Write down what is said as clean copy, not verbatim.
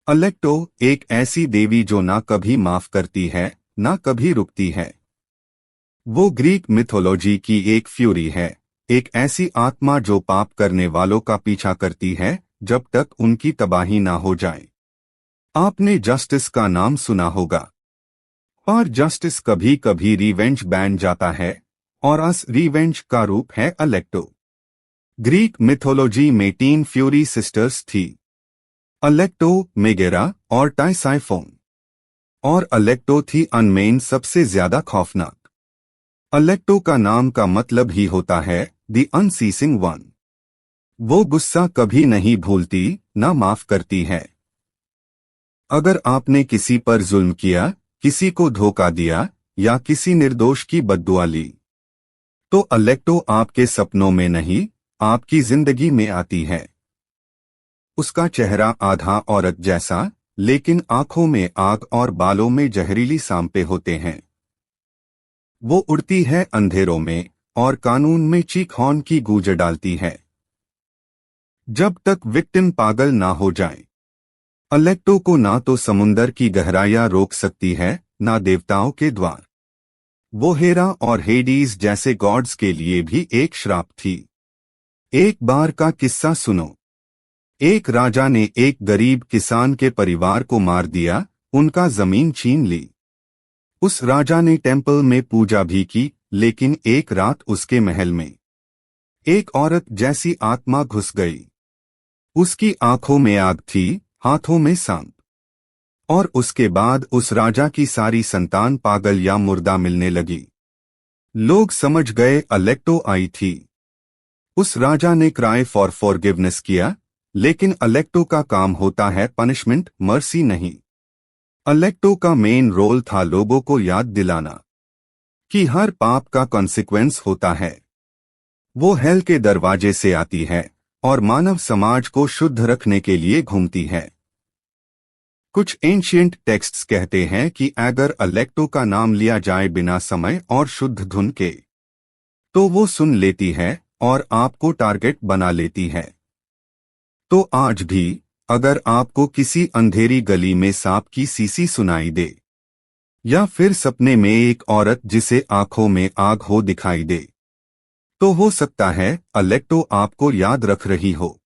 अलेक्टो एक ऐसी देवी जो ना कभी माफ करती है ना कभी रुकती है। वो ग्रीक मिथोलॉजी की एक फ्यूरी है, एक ऐसी आत्मा जो पाप करने वालों का पीछा करती है जब तक उनकी तबाही ना हो जाए। आपने जस्टिस का नाम सुना होगा, पर जस्टिस कभी कभी रिवेंज बन जाता है, और अस रिवेंज का रूप है अलेक्टो। ग्रीक मिथोलॉजी में 3 फ्यूरी सिस्टर्स थी, अलेक्टो, मेगेरा और टाइसाइफोन। और अलेक्टो थी अनमेन सबसे ज्यादा खौफनाक। अलेक्टो का नाम का मतलब ही होता है द अनसीसिंग वन। वो गुस्सा कभी नहीं भूलती, ना माफ करती है। अगर आपने किसी पर जुल्म किया, किसी को धोखा दिया या किसी निर्दोष की बद्दुआ ली, तो अलेक्टो आपके सपनों में नहीं, आपकी जिंदगी में आती है। उसका चेहरा आधा औरत जैसा, लेकिन आंखों में आग और बालों में जहरीली सांपें होते हैं। वो उड़ती है अंधेरों में और कानून में चीख हॉर्न की गूंज डालती है, जब तक विक्टिम पागल ना हो जाए। अलेक्टो को ना तो समुंदर की गहराइयां रोक सकती है, ना देवताओं के द्वार। वो हेरा और हेडीज जैसे गॉड्स के लिए भी एक श्राप थी। एक बार का किस्सा सुनो। एक राजा ने एक गरीब किसान के परिवार को मार दिया, उनका जमीन छीन ली। उस राजा ने टेम्पल में पूजा भी की, लेकिन एक रात उसके महल में एक औरत जैसी आत्मा घुस गई। उसकी आंखों में आग थी, हाथों में सांप। और उसके बाद उस राजा की सारी संतान पागल या मुर्दा मिलने लगी। लोग समझ गए अलेक्टो आई थी। उस राजा ने क्राई फॉर फॉरगिवनेस किया, लेकिन अलेक्टो का काम होता है पनिशमेंट, मर्सी नहीं। अलेक्टो का मेन रोल था लोगों को याद दिलाना कि हर पाप का कॉन्सिक्वेंस होता है। वो हेल के दरवाजे से आती है और मानव समाज को शुद्ध रखने के लिए घूमती है। कुछ एंशिएंट टेक्स्ट्स कहते हैं कि अगर अलेक्टो का नाम लिया जाए बिना समय और शुद्ध धुन के, तो वो सुन लेती है और आपको टारगेट बना लेती है। तो आज भी अगर आपको किसी अंधेरी गली में सांप की सीसी सुनाई दे, या फिर सपने में एक औरत जिसे आंखों में आग हो दिखाई दे, तो हो सकता है अलेक्टो आपको याद रख रही हो।